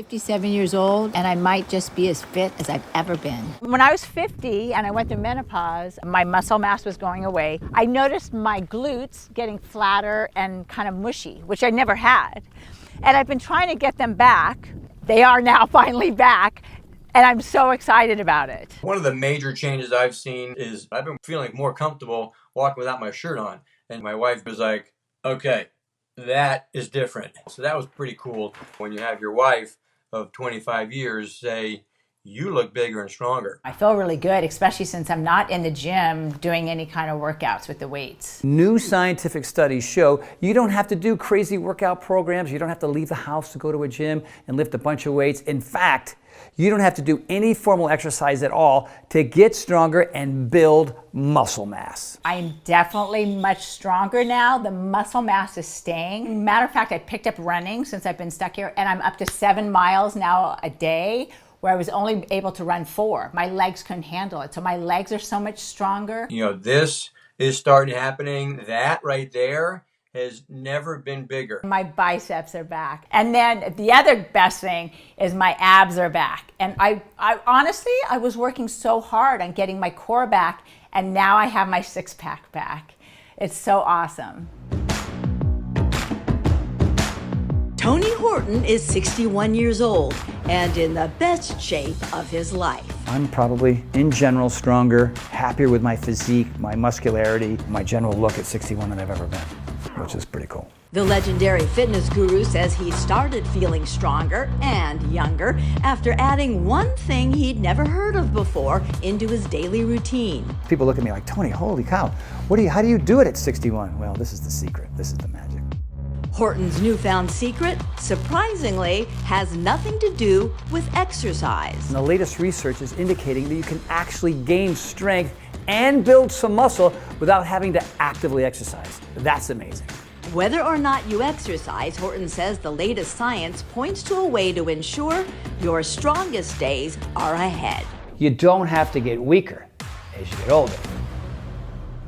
57 years old, and I might just be as fit as I've ever been. When I was 50 and I went through menopause, my muscle mass was going away. I noticed my glutes getting flatter and kind of mushy, which I never had. And I've been trying to get them back. They are now finally back, and I'm so excited about it. One of the major changes I've seen is I've been feeling more comfortable walking without my shirt on. And my wife was like, okay, that is different. So that was pretty cool when you have your wife of 25 years say, you look bigger and stronger. I feel really good, especially since I'm not in the gym doing any kind of workouts with the weights. New scientific studies show you don't have to do crazy workout programs. You don't have to leave the house to go to a gym and lift a bunch of weights. In fact, you don't have to do any formal exercise at all to get stronger and build muscle mass. I'm definitely much stronger now. The muscle mass is staying. Matter of fact, I picked up running since I've been stuck here, and I'm up to 7 miles now a day, where I was only able to run 4. My legs couldn't handle it. So my legs are so much stronger. You know, this is starting happening. That right there has never been bigger. My biceps are back. And then the other best thing is my abs are back. And I honestly, I was working so hard on getting my core back, and now I have my six-pack back. It's so awesome. Tony Horton is 61 years old and in the best shape of his life. I'm probably, in general, stronger, happier with my physique, my muscularity, my general look at 61 than I've ever been, which is pretty cool. The legendary fitness guru says he started feeling stronger and younger after adding one thing he'd never heard of before into his daily routine. People look at me like, Tony, holy cow, how do you do it at 61? Well, this is the secret. This is the magic. Horton's newfound secret, surprisingly, has nothing to do with exercise. And the latest research is indicating that you can actually gain strength and build some muscle without having to actively exercise. That's amazing. Whether or not you exercise, Horton says the latest science points to a way to ensure your strongest days are ahead. You don't have to get weaker as you get older.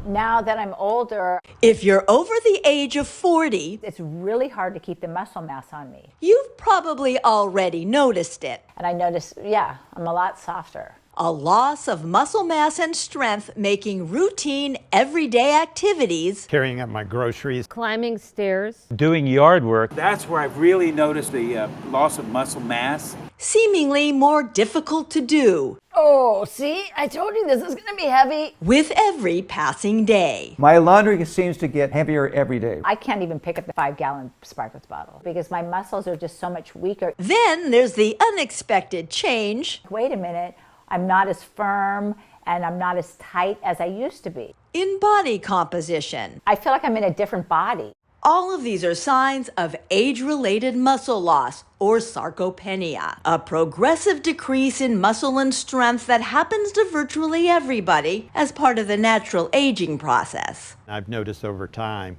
Now that I'm older, If you're over the age of 40, it's really hard to keep the muscle mass on me. you've probably already noticed it. And I notice, yeah, I'm a lot softer. A loss of muscle mass and strength making routine everyday activities Carrying up my groceries, climbing stairs. doing yard work. That's where I've really noticed the loss of muscle mass. seemingly more difficult to do Oh, see? I told you this is going to be heavy. with every passing day. My laundry seems to get heavier every day. I can't even pick up the 5-gallon Sparkletts bottle because my muscles are just so much weaker. Then there's the unexpected change Wait a minute, I'm not as firm and I'm not as tight as I used to be. in body composition. I feel like I'm in a different body. All of these are signs of age-related muscle loss, or sarcopenia, a progressive decrease in muscle and strength that happens to virtually everybody as part of the natural aging process. I've noticed over time,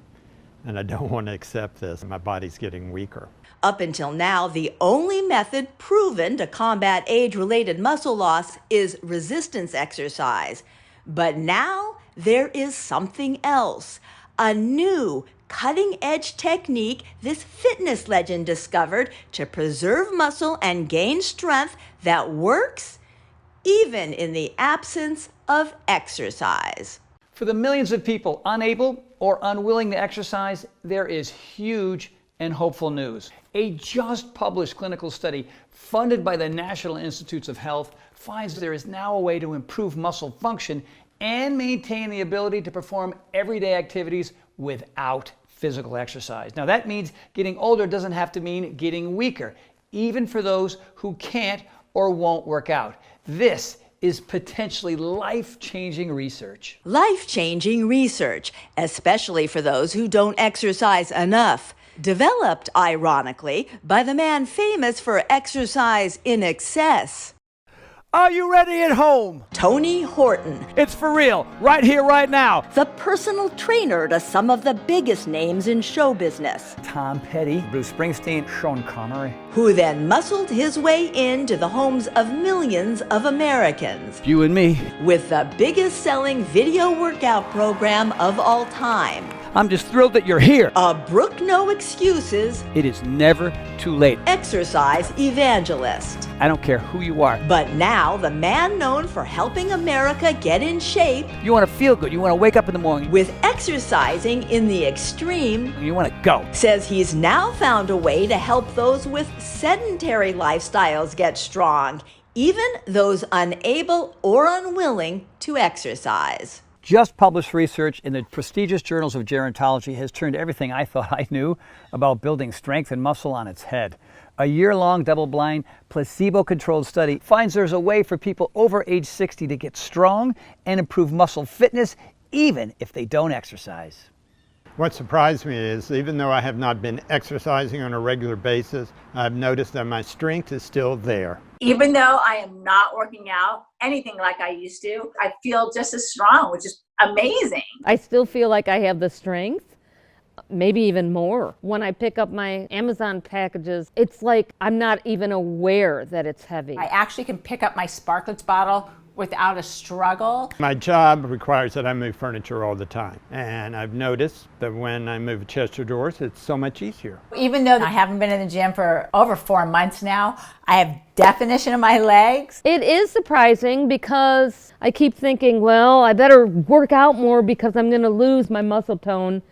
and I don't want to accept this, my body's getting weaker. Up until now, the only method proven to combat age-related muscle loss is resistance exercise. But now there is something else, a new cutting-edge technique this fitness legend discovered to preserve muscle and gain strength that works even in the absence of exercise. For the millions of people unable or unwilling to exercise, there is huge and hopeful news. A just published clinical study funded by the National Institutes of Health finds there is now a way to improve muscle function and maintain the ability to perform everyday activities without physical exercise. Now that means getting older doesn't have to mean getting weaker, even for those who can't or won't work out. This is potentially life-changing research. Life-changing research, especially for those who don't exercise enough. Developed, ironically, by the man famous for exercise in excess, Are you ready at home? Tony Horton, It's for real, right here, right now. the personal trainer to some of the biggest names in show business, Tom Petty, Bruce Springsteen, Sean Connery. who then muscled his way into the homes of millions of Americans You and me. with the biggest selling video workout program of all time. I'm just thrilled that you're here. A Brook No Excuses It is never too late. exercise evangelist. I don't care who you are. But now, the man known for helping America get in shape You want to feel good. You want to wake up in the morning. with exercising in the extreme You want to go. says he's now found a way to help those with sedentary lifestyles get strong, even those unable or unwilling to exercise. Just published research in the prestigious journals of gerontology has turned everything I thought I knew about building strength and muscle on its head. A year-long double-blind, placebo-controlled study finds there's a way for people over age 60 to get strong and improve muscle fitness even if they don't exercise. What surprised me is, even though I have not been exercising on a regular basis, I've noticed that my strength is still there. Even though I am not working out anything like I used to, I feel just as strong, which is amazing. I still feel like I have the strength, maybe even more. When I pick up my Amazon packages, it's like I'm not even aware that it's heavy. I actually can pick up my Sparklets bottle without a struggle. My job requires that I move furniture all the time, and I've noticed that when I move chest of drawers, it's so much easier. Even though I haven't been in the gym for over 4 months now, I have definition in my legs. It is surprising because I keep thinking, well, I better work out more because I'm going to lose my muscle tone,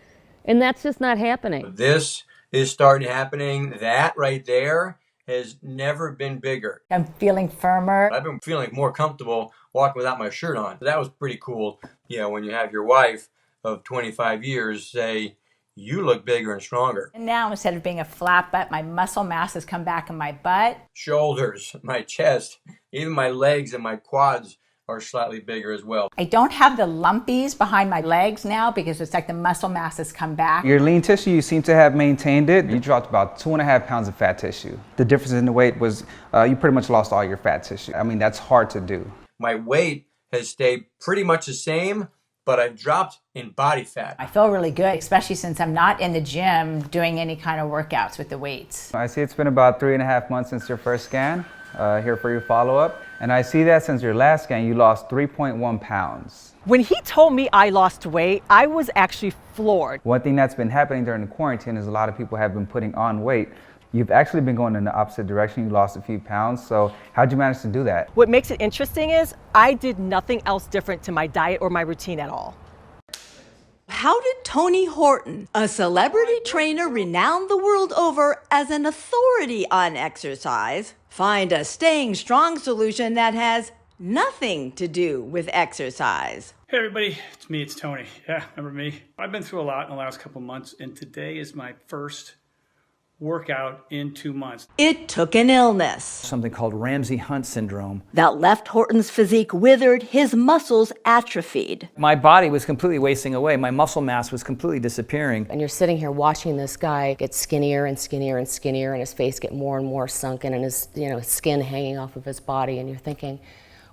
and that's just not happening. This is starting happening. That right there has never been bigger. I'm feeling firmer. I've been feeling more comfortable walking without my shirt on. That was pretty cool. You know, when you have your wife of 25 years say, you look bigger and stronger. And now instead of being a flat butt, my muscle mass has come back in my butt. Shoulders, my chest, even my legs and my quads are slightly bigger as well. I don't have the lumpies behind my legs now because it's like the muscle mass has come back. Your lean tissue, you seem to have maintained it. You dropped about 2.5 pounds of fat tissue. The difference in the weight was you pretty much lost all your fat tissue. I mean, that's hard to do. My weight has stayed pretty much the same, but I've dropped in body fat. I feel really good, especially since I'm not in the gym doing any kind of workouts with the weights. I see it's been about 3.5 months since your first scan. Here for your follow-up. And I see that since your last scan, you lost 3.1 pounds. When he told me I lost weight, I was actually floored. One thing that's been happening during the quarantine is a lot of people have been putting on weight. You've actually been going in the opposite direction. You lost a few pounds. So how'd you manage to do that? What makes it interesting is I did nothing else different to my diet or my routine at all. How did Tony Horton, a celebrity trainer renowned the world over as an authority on exercise, find a staying strong solution that has nothing to do with exercise? Hey everybody, it's me, it's Tony. Yeah, remember me? I've been through a lot in the last couple months, and today is my first workout in 2 months. It took an illness Something called Ramsay-Hunt syndrome. that left Horton's physique withered, his muscles atrophied. My body was completely wasting away. My muscle mass was completely disappearing. And you're sitting here watching this guy get skinnier and skinnier and skinnier, and his face get more and more sunken, and his skin hanging off of his body, and you're thinking,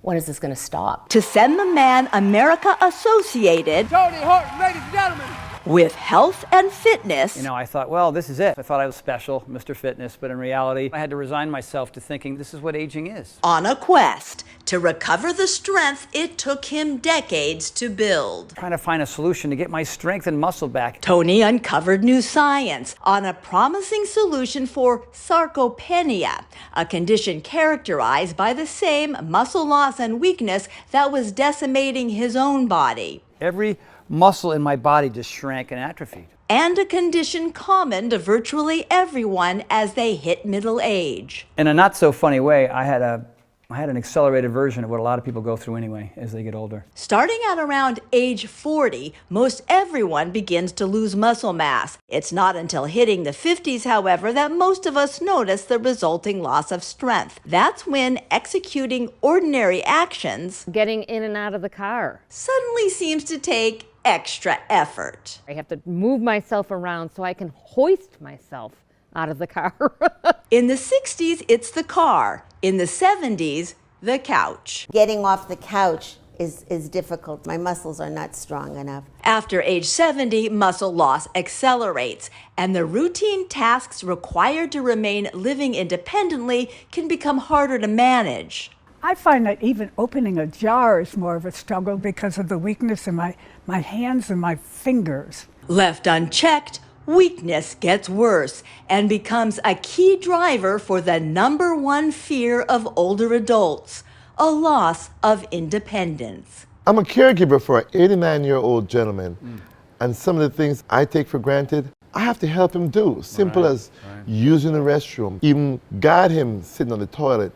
when is this going to stop? To send the man America associated Tony Horton, ladies and gentlemen! with health and fitness. You know, I thought, well, this is it. I thought I was special, Mr. Fitness, but in reality, I had to resign myself to thinking this is what aging is. On a quest to recover the strength it took him decades to build. Trying to find a solution to get my strength and muscle back. Tony uncovered new science on a promising solution for sarcopenia, a condition characterized by the same muscle loss and weakness that was decimating his own body. Every muscle in my body just shrank and atrophied. And a condition common to virtually everyone as they hit middle age. In a not so funny way, I had an accelerated version of what a lot of people go through anyway as they get older. Starting at around age 40, most everyone begins to lose muscle mass. It's not until hitting the 50s, however, that most of us notice the resulting loss of strength. That's when executing ordinary actions, Getting in and out of the car. suddenly seems to take extra effort. I have to move myself around so I can hoist myself out of the car. In the 60s, it's the car. In the 70s, the couch. Getting off the couch is difficult. My muscles are not strong enough. After age 70, muscle loss accelerates, and the routine tasks required to remain living independently can become harder to manage. I find that even opening a jar is more of a struggle because of the weakness in my hands and my fingers. Left unchecked, weakness gets worse and becomes a key driver for the number one fear of older adults, a loss of independence. I'm a caregiver for an 89-year-old gentleman, and some of the things I take for granted, I have to help him do. Simple as using the restroom, even guide him sitting on the toilet,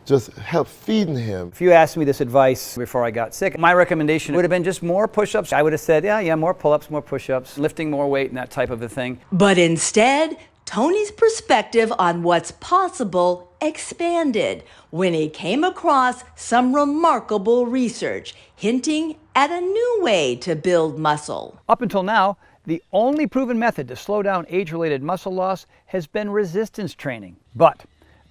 just help feeding him. If you asked me this advice before I got sick, my recommendation would have been just more push-ups. I would have said, yeah, more pull-ups, more push-ups, lifting more weight and that type of a thing. But instead, Tony's perspective on what's possible expanded when he came across some remarkable research hinting at a new way to build muscle. Up until now, the only proven method to slow down age-related muscle loss has been resistance training. But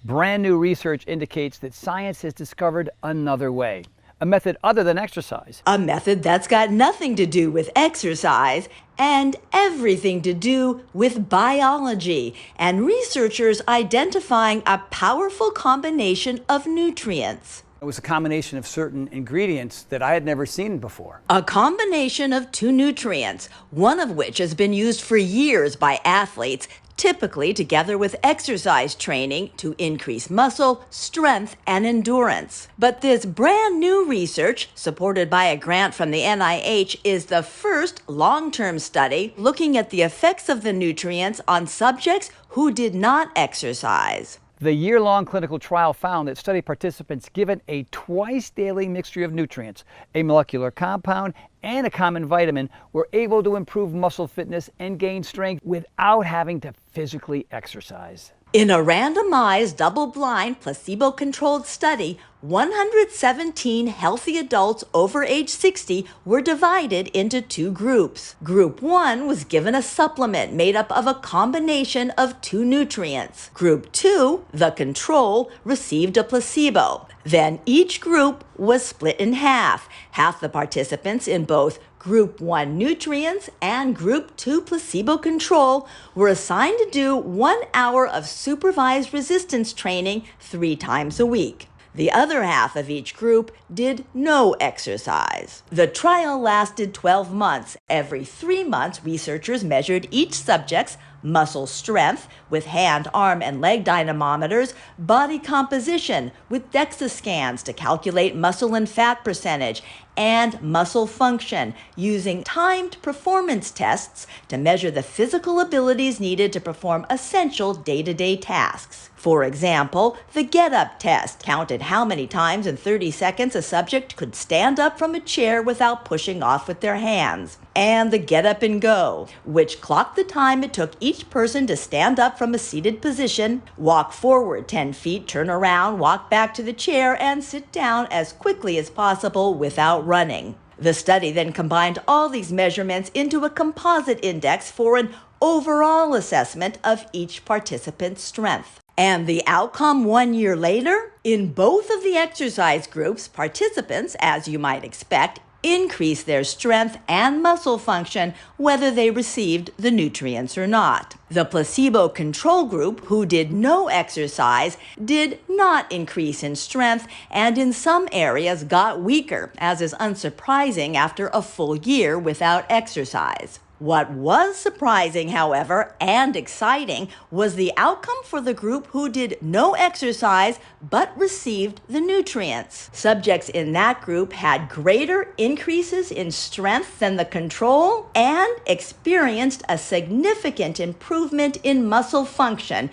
brand new research indicates that science has discovered another way, a method other than exercise. A method that's got nothing to do with exercise and everything to do with biology, and researchers identifying a powerful combination of nutrients. It was a combination of certain ingredients that I had never seen before. A combination of two nutrients, one of which has been used for years by athletes, typically together with exercise training to increase muscle, strength, and endurance. But this brand new research, supported by a grant from the NIH, is the first long-term study looking at the effects of the nutrients on subjects who did not exercise. The year-long clinical trial found that study participants given a twice-daily mixture of nutrients, a molecular compound, and a common vitamin were able to improve muscle fitness and gain strength without having to physically exercise. In a randomized, double-blind, placebo-controlled study, 117 healthy adults over age 60 were divided into two groups. Group 1 was given a supplement made up of a combination of two nutrients. Group 2, the control, received a placebo. Then each group was split in half. Half the participants in both Group 1 nutrients and Group 2 placebo control were assigned to do 1 hour of supervised resistance training 3 times a week. The other half of each group did no exercise. The trial lasted 12 months. Every 3 months, researchers measured each subject's muscle strength with hand, arm, and leg dynamometers, body composition with DEXA scans to calculate muscle and fat percentage, and muscle function using timed performance tests to measure the physical abilities needed to perform essential day-to-day tasks. For example, the get-up test counted how many times in 30 seconds a subject could stand up from a chair without pushing off with their hands. And the get up and go, which clocked the time it took each person to stand up from a seated position, walk forward 10 feet, turn around, walk back to the chair, and sit down as quickly as possible without running. The study then combined all these measurements into a composite index for an overall assessment of each participant's strength. And the outcome 1 year later? In both of the exercise groups, participants, as you might expect, increased their strength and muscle function whether they received the nutrients or not. The placebo control group, who did no exercise, did not increase in strength and in some areas got weaker, as is unsurprising after a full year without exercise. What was surprising, however, and exciting was the outcome for the group who did no exercise but received the nutrients. Subjects in that group had greater increases in strength than the control and experienced a significant improvement in muscle function,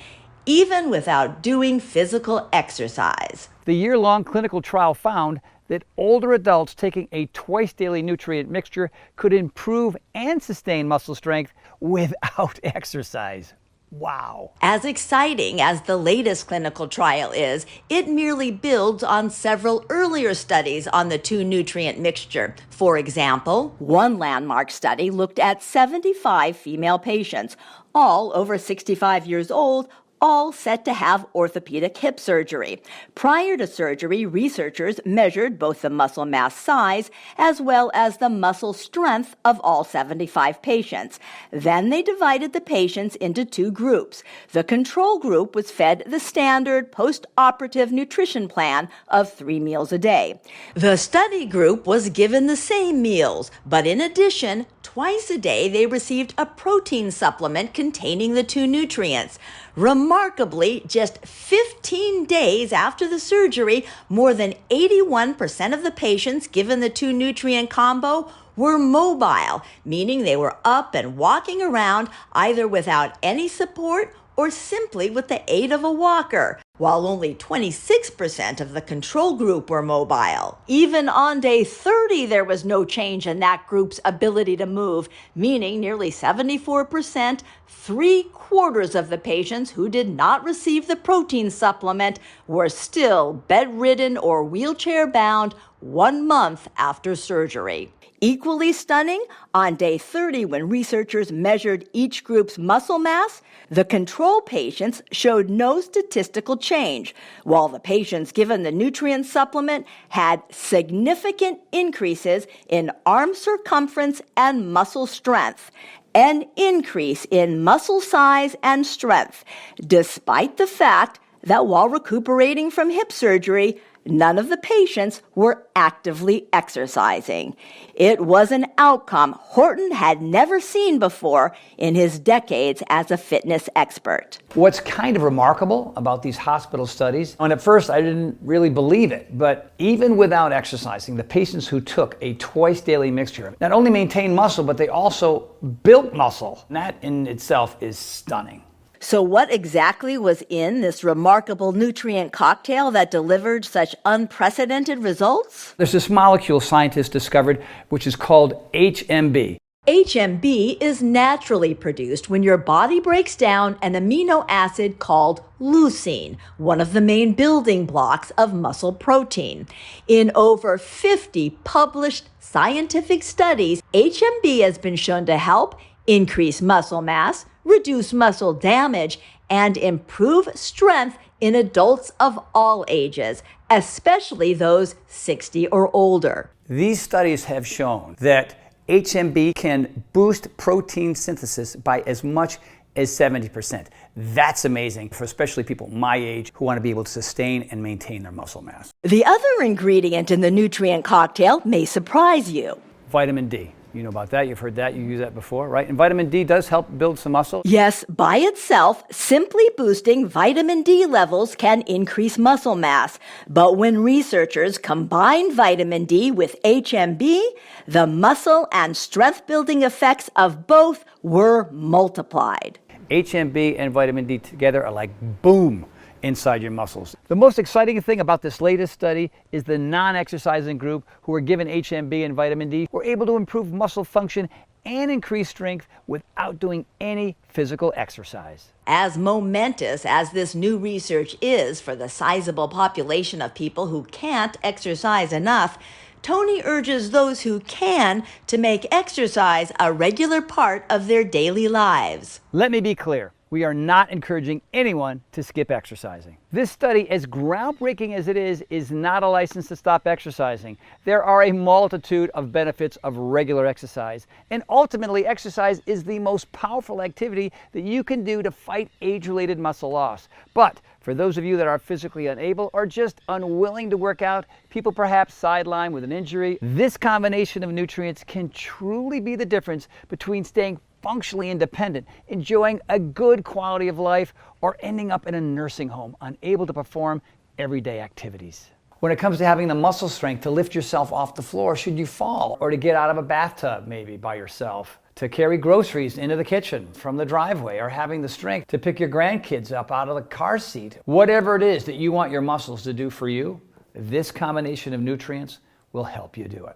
even without doing physical exercise. The year-long clinical trial found that older adults taking a twice-daily nutrient mixture could improve and sustain muscle strength without exercise. Wow. As exciting as the latest clinical trial is, it merely builds on several earlier studies on the two nutrient mixture. For example, one landmark study looked at 75 female patients, all over 65 years old, all set to have orthopedic hip surgery. Prior to surgery, researchers measured both the muscle mass size as well as the muscle strength of all 75 patients. Then they divided the patients into two groups. The control group was fed the standard post-operative nutrition plan of 3 meals a day. The study group was given the same meals, but in addition, twice a day they received a protein supplement containing the two nutrients. Remarkably, just 15 days after the surgery, more than 81% of the patients given the two nutrient combo were mobile, meaning they were up and walking around either without any support or simply with the aid of a walker, while only 26% of the control group were mobile. Even on day 30, there was no change in that group's ability to move, meaning nearly 74%, 3/4 of the patients who did not receive the protein supplement were still bedridden or wheelchair-bound 1 month after surgery. Equally stunning, on day 30, when researchers measured each group's muscle mass, the control patients showed no statistical change, while the patients given the nutrient supplement had significant increases in arm circumference and muscle strength, an increase in muscle size and strength, despite the fact that while recuperating from hip surgery, none of the patients were actively exercising. It was an outcome Horton had never seen before in his decades as a fitness expert. What's kind of remarkable about these hospital studies, and at first I didn't really believe it, but even without exercising, the patients who took a twice daily mixture not only maintained muscle, but they also built muscle. And that in itself is stunning. So what exactly was in this remarkable nutrient cocktail that delivered such unprecedented results? There's this molecule scientists discovered which is called HMB. HMB is naturally produced when your body breaks down an amino acid called leucine, one of the main building blocks of muscle protein. In over 50 published scientific studies, HMB has been shown to help increase muscle mass, reduce muscle damage, and improve strength in adults of all ages, especially those 60 or older. These studies have shown that HMB can boost protein synthesis by as much as 70%. That's amazing for especially people my age who want to be able to sustain and maintain their muscle mass. The other ingredient in the nutrient cocktail may surprise you. Vitamin D. You know about that, you've heard that, you use that before, right? And vitamin D does help build some muscle. Yes, by itself, simply boosting vitamin D levels can increase muscle mass. But when researchers combined vitamin D with HMB, the muscle and strength building effects of both were multiplied. HMB and vitamin D together are like boom inside your muscles. The most exciting thing about this latest study is the non-exercising group who were given HMB and vitamin D were able to improve muscle function and increase strength without doing any physical exercise. As momentous as this new research is for the sizable population of people who can't exercise enough, Tony urges those who can to make exercise a regular part of their daily lives. Let me be clear. We are not encouraging anyone to skip exercising. This study, as groundbreaking as it is not a license to stop exercising. There are a multitude of benefits of regular exercise, and ultimately exercise is the most powerful activity that you can do to fight age-related muscle loss. But for those of you that are physically unable or just unwilling to work out, people perhaps sidelined with an injury, this combination of nutrients can truly be the difference between staying functionally independent, enjoying a good quality of life, or ending up in a nursing home, unable to perform everyday activities. When it comes to having the muscle strength to lift yourself off the floor should you fall, or to get out of a bathtub maybe by yourself, to carry groceries into the kitchen from the driveway, or having the strength to pick your grandkids up out of the car seat, whatever it is that you want your muscles to do for you, this combination of nutrients will help you do it.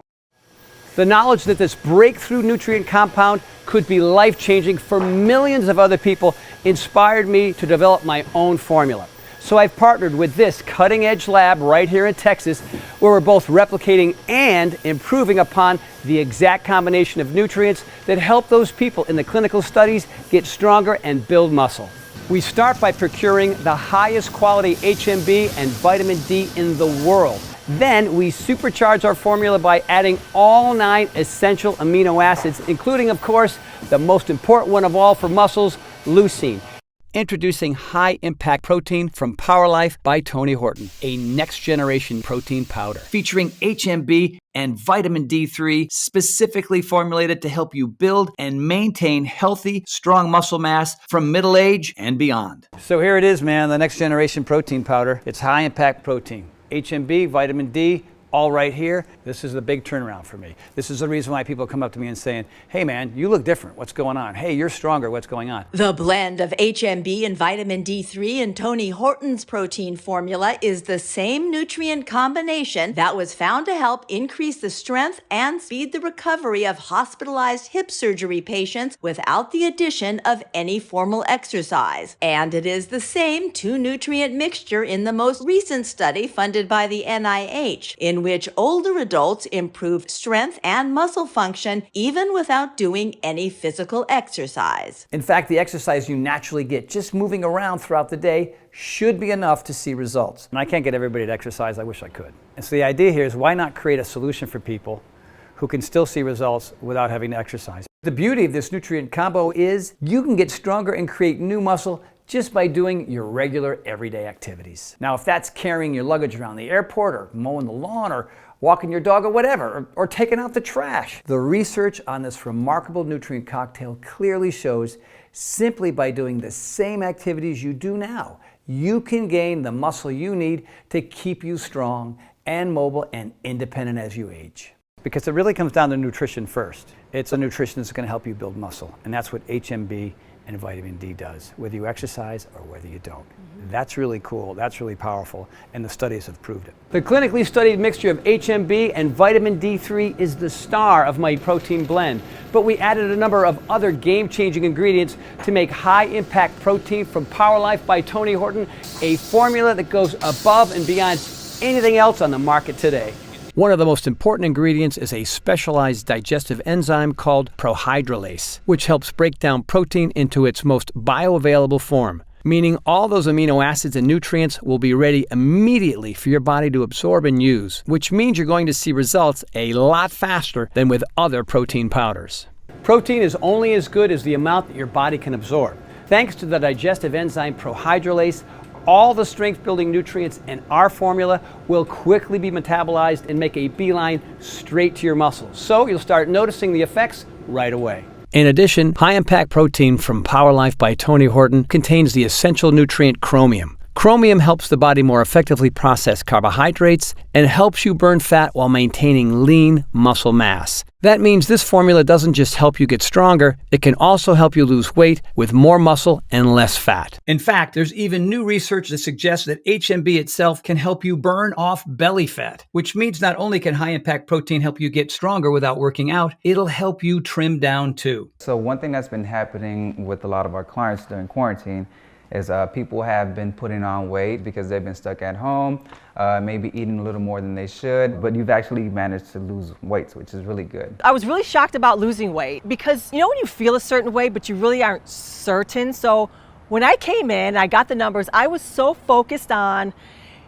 The knowledge that this breakthrough nutrient compound could be life-changing for millions of other people inspired me to develop my own formula. So I've partnered with this cutting-edge lab right here in Texas, where we're both replicating and improving upon the exact combination of nutrients that help those people in the clinical studies get stronger and build muscle. We start by procuring the highest quality HMB and vitamin D in the world. Then we supercharge our formula by adding all 9 essential amino acids, including, of course, the most important one of all for muscles, leucine. Introducing High Impact Protein from PowerLife by Tony Horton, a next-generation protein powder featuring HMB and vitamin D3, specifically formulated to help you build and maintain healthy, strong muscle mass from middle age and beyond. So here it is, man, the next-generation protein powder. It's High Impact Protein. HMB, vitamin D, all right here. This is the big turnaround for me. This is the reason why people come up to me and saying, hey man, you look different. What's going on? Hey, you're stronger. What's going on? The blend of HMB and vitamin D3 in Tony Horton's protein formula is the same nutrient combination that was found to help increase the strength and speed the recovery of hospitalized hip surgery patients without the addition of any formal exercise. And it is the same 2-nutrient mixture in the most recent study funded by the NIH, in which older adults improved strength and muscle function even without doing any physical exercise. In fact, the exercise you naturally get just moving around throughout the day should be enough to see results. And I can't get everybody to exercise. I wish I could. And so the idea here is, why not create a solution for people who can still see results without having to exercise? The beauty of this nutrient combo is you can get stronger and create new muscle just by doing your regular everyday activities. Now, if that's carrying your luggage around the airport, or mowing the lawn, or walking your dog, or whatever, or taking out the trash, the research on this remarkable nutrient cocktail clearly shows simply by doing the same activities you do now, you can gain the muscle you need to keep you strong and mobile and independent as you age. Because it really comes down to nutrition first. It's a nutrition that's going to help you build muscle, and that's what HMB and vitamin D does, whether you exercise or whether you don't. That's really cool, that's really powerful, and the studies have proved it. The clinically studied mixture of HMB and vitamin D3 is the star of my protein blend, but we added a number of other game-changing ingredients to make High Impact Protein from PowerLife by Tony Horton a formula that goes above and beyond anything else on the market today. One of the most important ingredients is a specialized digestive enzyme called prohydrolase, which helps break down protein into its most bioavailable form, meaning all those amino acids and nutrients will be ready immediately for your body to absorb and use, which means you're going to see results a lot faster than with other protein powders. Protein is only as good as the amount that your body can absorb. Thanks to the digestive enzyme prohydrolase, all the strength-building nutrients in our formula will quickly be metabolized and make a beeline straight to your muscles. So you'll start noticing the effects right away. In addition, High Impact Protein from PowerLife by Tony Horton contains the essential nutrient chromium. Chromium helps the body more effectively process carbohydrates and helps you burn fat while maintaining lean muscle mass. That means this formula doesn't just help you get stronger, it can also help you lose weight with more muscle and less fat. In fact, there's even new research that suggests that HMB itself can help you burn off belly fat, which means not only can High Impact Protein help you get stronger without working out, it'll help you trim down too. So one thing that's been happening with a lot of our clients during quarantine is people have been putting on weight because they've been stuck at home, maybe eating a little more than they should, but you've actually managed to lose weight, which is really good. I was really shocked about losing weight because, you know, when you feel a certain way, but you really aren't certain. So when I came in, I got the numbers, I was so focused on,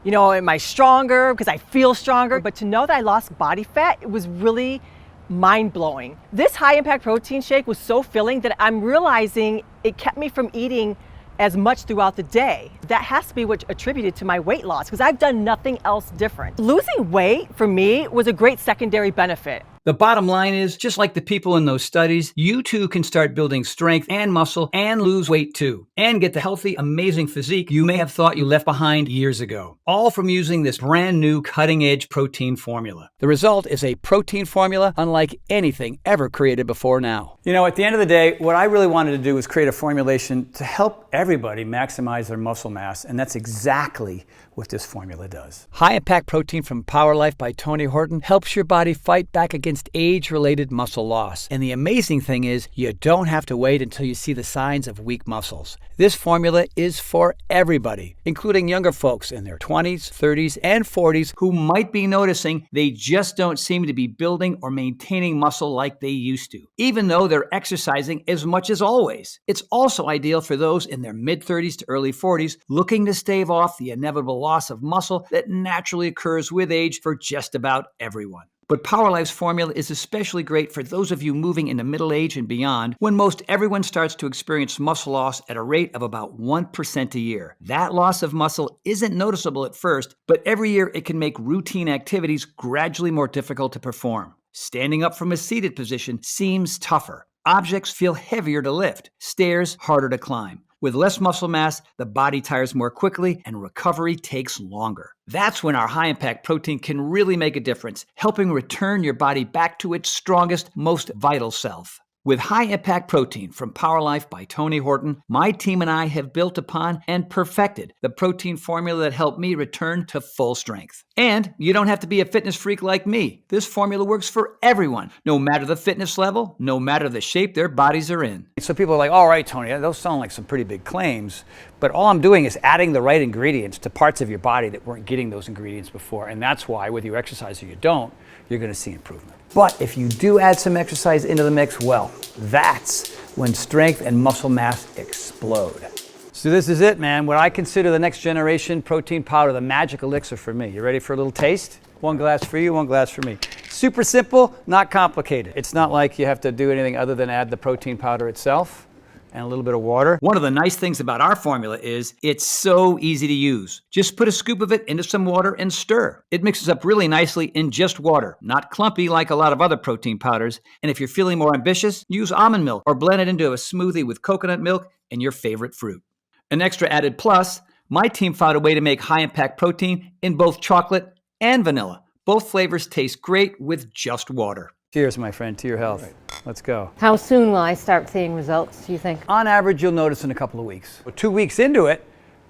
you know, am I stronger because I feel stronger, but to know that I lost body fat, it was really mind-blowing. This High Impact Protein shake was so filling that I'm realizing it kept me from eating as much throughout the day. That has to be what attributed to my weight loss because I've done nothing else different. Losing weight for me was a great secondary benefit. The bottom line is, just like the people in those studies, you too can start building strength and muscle and lose weight too, and get the healthy, amazing physique you may have thought you left behind years ago, all from using this brand new cutting-edge protein formula. The result is a protein formula unlike anything ever created before now. You know, at the end of the day, what I really wanted to do was create a formulation to help everybody maximize their muscle mass, and that's exactly what this formula does. High Impact Protein from Power Life by Tony Horton helps your body fight back against age-related muscle loss. And the amazing thing is, you don't have to wait until you see the signs of weak muscles. This formula is for everybody, including younger folks in their 20s, 30s, and 40s who might be noticing they just don't seem to be building or maintaining muscle like they used to, even though they're exercising as much as always. It's also ideal for those in their mid-30s to early 40s looking to stave off the inevitable loss of muscle that naturally occurs with age for just about everyone. But Power Life's formula is especially great for those of you moving into middle age and beyond, when most everyone starts to experience muscle loss at a rate of about 1% a year. That loss of muscle isn't noticeable at first, but every year it can make routine activities gradually more difficult to perform. Standing up from a seated position seems tougher. Objects feel heavier to lift. Stairs harder to climb. With less muscle mass, the body tires more quickly and recovery takes longer. That's when our high-impact protein can really make a difference, helping return your body back to its strongest, most vital self. With high-impact protein from Power Life by Tony Horton, my team and I have built upon and perfected the protein formula that helped me return to full strength. And you don't have to be a fitness freak like me. This formula works for everyone, no matter the fitness level, no matter the shape their bodies are in. So people are like, all right, Tony, those sound like some pretty big claims, but all I'm doing is adding the right ingredients to parts of your body that weren't getting those ingredients before. And that's why, whether you exercise or you don't, you're going to see improvement. But if you do add some exercise into the mix, well, that's when strength and muscle mass explode. So this is it, man. What I consider the next generation protein powder, the magic elixir for me. You ready for a little taste? One glass for you, one glass for me. Super simple, not complicated. It's not like you have to do anything other than add the protein powder itself and a little bit of water. One of the nice things about our formula is it's so easy to use. Just put a scoop of it into some water and stir. It mixes up really nicely in just water, not clumpy like a lot of other protein powders. And if you're feeling more ambitious, use almond milk or blend it into a smoothie with coconut milk and your favorite fruit. An extra added plus, my team found a way to make high-impact protein in both chocolate and vanilla. Both flavors taste great with just water. Cheers, my friend, to your health. Right. Let's go. How soon will I start seeing results, do you think? On average, you'll notice in a couple of weeks. But 2 weeks into it,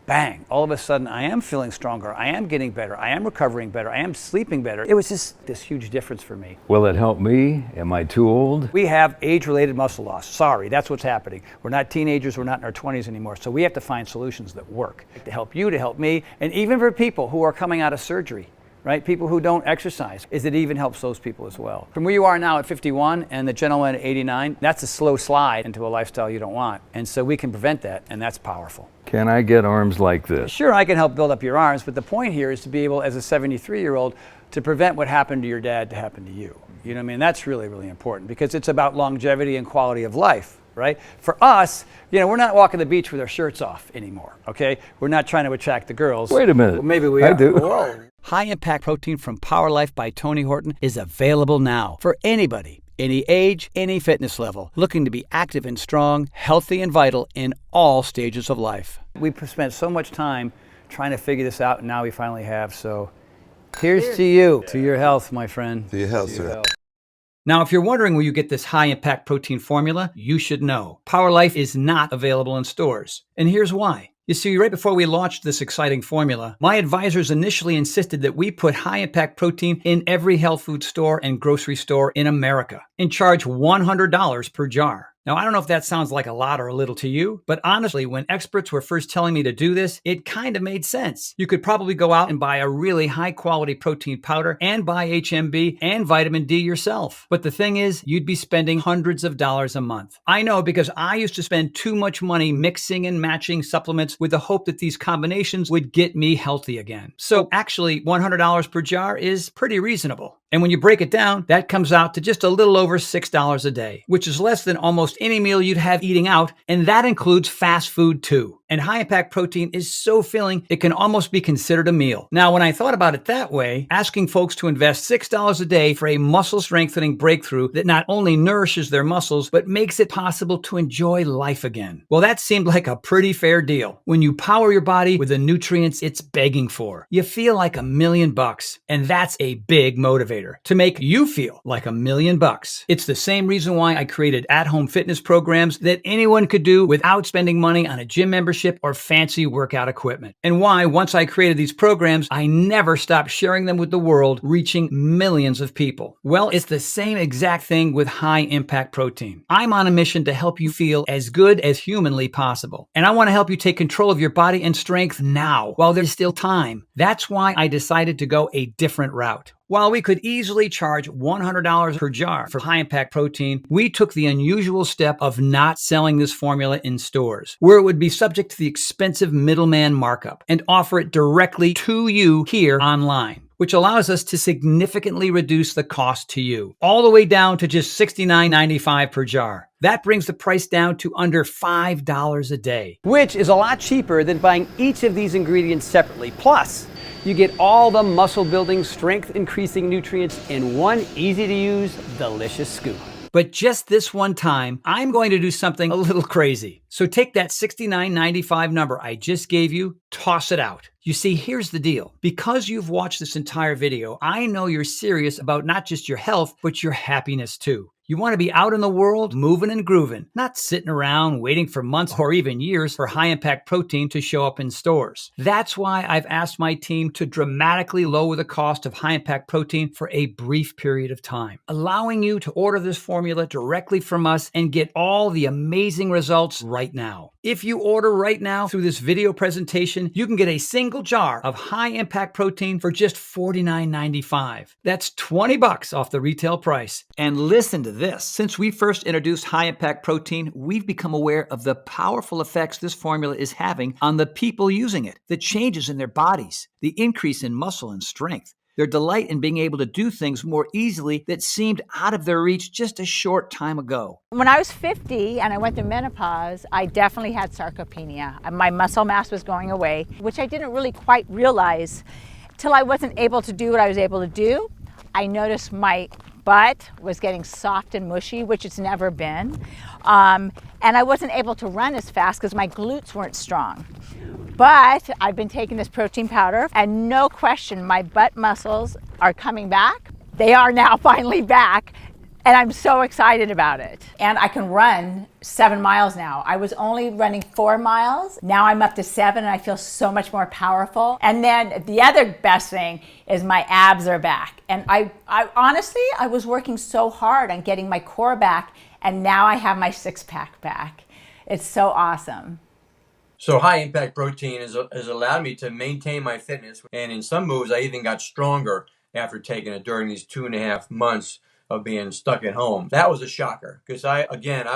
bang, all of a sudden I am feeling stronger, I am getting better, I am recovering better, I am sleeping better. It was just this huge difference for me. Will it help me? Am I too old? We have age-related muscle loss. Sorry, that's what's happening. We're not teenagers, we're not in our 20s anymore. So we have to find solutions that work to help you, to help me, and even for people who are coming out of surgery. Right? People who don't exercise, is it even helps those people as well. From where you are now at 51 and the gentleman at 89, that's a slow slide into a lifestyle you don't want. And so we can prevent that, and that's powerful. Can I get arms like this? Sure, I can help build up your arms, but the point here is to be able, as a 73-year-old, to prevent what happened to your dad to happen to you. You know what I mean? That's really, really important because it's about longevity and quality of life. Right? For us, we're not walking the beach with our shirts off anymore, okay? We're not trying to attract the girls. Wait a minute. Well, maybe we I are. do. Whoa. High Impact Protein from Power Life by Tony Horton is available now for anybody, any age, any fitness level, looking to be active and strong, healthy and vital in all stages of life. We've spent so much time trying to figure this out, and now we finally have. So here's to you, to your health, my friend. To your health, sir. Now, if you're wondering where you get this high-impact protein formula, you should know. Power Life is not available in stores. And here's why. You see, right before we launched this exciting formula, my advisors initially insisted that we put high-impact protein in every health food store and grocery store in America and charge $100 per jar. Now, I don't know if that sounds like a lot or a little to you, but honestly, when experts were first telling me to do this, it kind of made sense. You could probably go out and buy a really high-quality protein powder and buy HMB and vitamin D yourself. But the thing is, you'd be spending hundreds of dollars a month. I know because I used to spend too much money mixing and matching supplements with the hope that these combinations would get me healthy again. So actually, $100 per jar is pretty reasonable. And when you break it down, that comes out to just a little over $6 a day, which is less than almost any meal you'd have eating out, and that includes fast food too. And high-impact protein is so filling, it can almost be considered a meal. Now, when I thought about it that way, asking folks to invest $6 a day for a muscle-strengthening breakthrough that not only nourishes their muscles, but makes it possible to enjoy life again. Well, that seemed like a pretty fair deal. When you power your body with the nutrients it's begging for, you feel like $1 million, and that's a big motivator to make you feel like $1 million. It's the same reason why I created at-home fitness programs that anyone could do without spending money on a gym membership membership or fancy workout equipment. And why, once I created these programs, I never stopped sharing them with the world, reaching millions of people. Well, it's the same exact thing with high impact protein. I'm on a mission to help you feel as good as humanly possible. And I want to help you take control of your body and strength now, while there's still time. That's why I decided to go a different route. While we could easily charge $100 per jar for high-impact protein, we took the unusual step of not selling this formula in stores, where it would be subject to the expensive middleman markup, and offer it directly to you here online, which allows us to significantly reduce the cost to you, all the way down to just $69.95 per jar. That brings the price down to under $5 a day. Which is a lot cheaper than buying each of these ingredients separately. Plus, you get all the muscle building, strength increasing nutrients in one easy to use, delicious scoop. But just this one time, I'm going to do something a little crazy. So take that $69.95 number I just gave you, toss it out. You see, here's the deal. Because you've watched this entire video, I know you're serious about not just your health, but your happiness too. You want to be out in the world, moving and grooving, not sitting around waiting for months or even years for high-impact protein to show up in stores. That's why I've asked my team to dramatically lower the cost of high-impact protein for a brief period of time, allowing you to order this formula directly from us and get all the amazing results right now. If you order right now through this video presentation, you can get a single jar of high-impact protein for just $49.95. That's $20 off the retail price. And listen to this. Since we first introduced high-impact protein, we've become aware of the powerful effects this formula is having on the people using it, the changes in their bodies, the increase in muscle and strength, their delight in being able to do things more easily that seemed out of their reach just a short time ago. When I was 50 and I went through menopause, I definitely had sarcopenia. My muscle mass was going away, which I didn't really quite realize till I wasn't able to do what I was able to do. I noticed my butt was getting soft and mushy, which it's never been. And I wasn't able to run as fast because my glutes weren't strong. But I've been taking this protein powder, and no question, my butt muscles are coming back. They are now finally back, and I'm so excited about it. And I can run 7 miles now. I was only running 4 miles. Now I'm up to 7, and I feel so much more powerful. And then the other best thing is my abs are back. And I honestly, I was working so hard on getting my core back, and now I have my six-pack back. It's so awesome. So high impact protein has allowed me to maintain my fitness. And in some moves, I even got stronger after taking it during these 2.5 months of being stuck at home. That was a shocker because I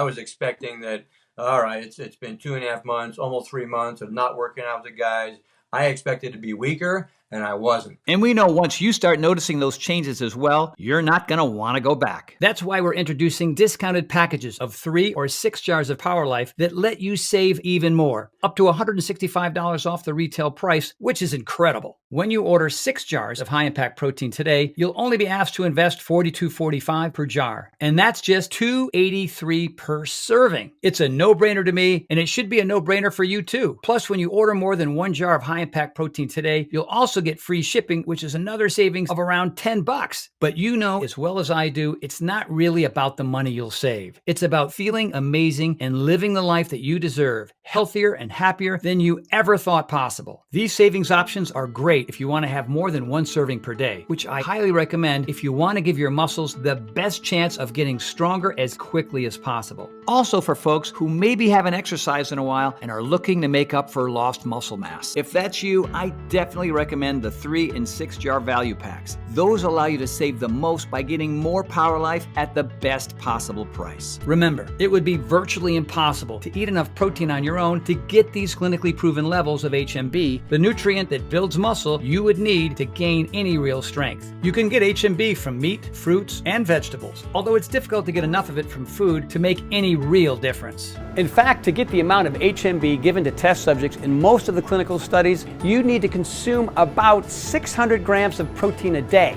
was expecting that, all right, it's been 2.5 months, almost 3 months of not working out with the guys. I expected to be weaker, and I wasn't. And we know once you start noticing those changes as well, you're not going to want to go back. That's why we're introducing discounted packages of 3 or 6 jars of Power Life that let you save even more, up to $165 off the retail price, which is incredible. When you order 6 jars of high-impact protein today, you'll only be asked to invest $42.45 per jar, and that's just $2.83 per serving. It's a no-brainer to me, and it should be a no-brainer for you too. Plus, when you order more than 1 jar of high-impact protein today, you'll also get free shipping, which is another savings of around $10. But you know as well as I do, it's not really about the money you'll save. It's about feeling amazing and living the life that you deserve, healthier and happier than you ever thought possible. These savings options are great if you want to have more than 1 serving per day, which I highly recommend if you want to give your muscles the best chance of getting stronger as quickly as possible. Also for folks who maybe haven't exercised in a while and are looking to make up for lost muscle mass. If that's you, I definitely recommend the 3 and 6 jar value packs. Those allow you to save the most by getting more Power Life at the best possible price. Remember, it would be virtually impossible to eat enough protein on your own to get these clinically proven levels of HMB, the nutrient that builds muscle you would need to gain any real strength. You can get HMB from meat, fruits, and vegetables, although it's difficult to get enough of it from food to make any real difference. In fact, to get the amount of HMB given to test subjects in most of the clinical studies, you need to consume about 600 grams of protein a day.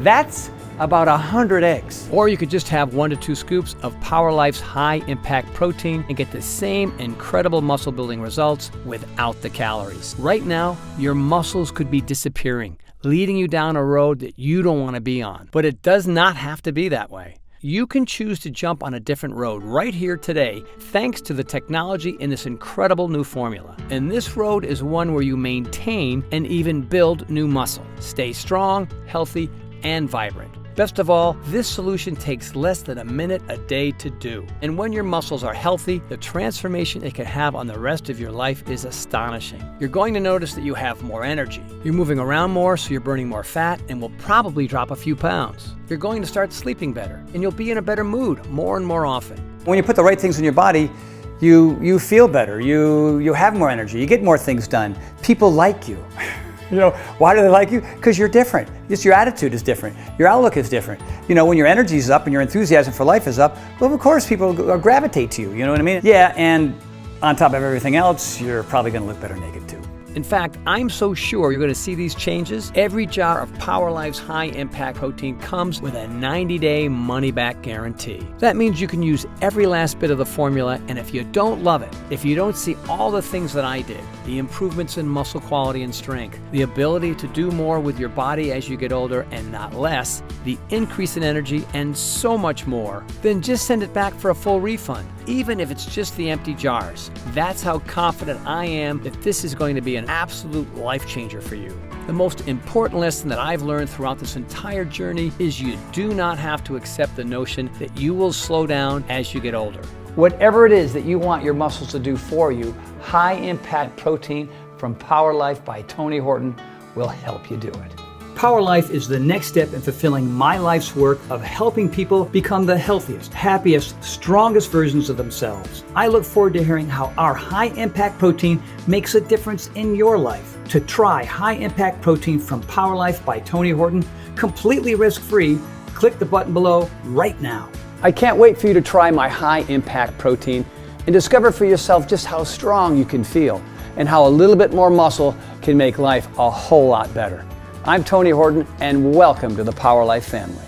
That's about 100 eggs. Or you could just have 1 to 2 scoops of Power Life's high impact protein and get the same incredible muscle building results without the calories. Right now, your muscles could be disappearing, leading you down a road that you don't want to be on. But it does not have to be that way. You can choose to jump on a different road right here today thanks to the technology in this incredible new formula. And this road is one where you maintain and even build new muscle. Stay strong, healthy, and vibrant. Best of all, this solution takes less than a minute a day to do. And when your muscles are healthy, the transformation it can have on the rest of your life is astonishing. You're going to notice that you have more energy. You're moving around more, so you're burning more fat and will probably drop a few pounds. You're going to start sleeping better, and you'll be in a better mood more and more often. When you put the right things in your body, you feel better, you have more energy, you get more things done. People like you. You know, why do they like you? Because you're different. Just your attitude is different. Your outlook is different. You know, when your energy is up and your enthusiasm for life is up, well, of course, people gravitate to you. You know what I mean? Yeah, and on top of everything else, you're probably going to look better naked too. In fact, I'm so sure you're going to see these changes. Every jar of Power Life's high impact protein comes with a 90-day money-back guarantee. That means you can use every last bit of the formula, and if you don't love it, if you don't see all the things that I did, the improvements in muscle quality and strength, the ability to do more with your body as you get older and not less, the increase in energy, and so much more, then just send it back for a full refund, even if it's just the empty jars. That's how confident I am that this is going to be an absolute life changer for you. The most important lesson that I've learned throughout this entire journey is you do not have to accept the notion that you will slow down as you get older. Whatever it is that you want your muscles to do for you, high impact protein from Power Life by Tony Horton will help you do it. Power Life is the next step in fulfilling my life's work of helping people become the healthiest, happiest, strongest versions of themselves. I look forward to hearing how our high-impact protein makes a difference in your life. To try high-impact protein from Power Life by Tony Horton, completely risk-free, click the button below right now. I can't wait for you to try my high-impact protein and discover for yourself just how strong you can feel and how a little bit more muscle can make life a whole lot better. I'm Tony Horton, and welcome to the Power Life family.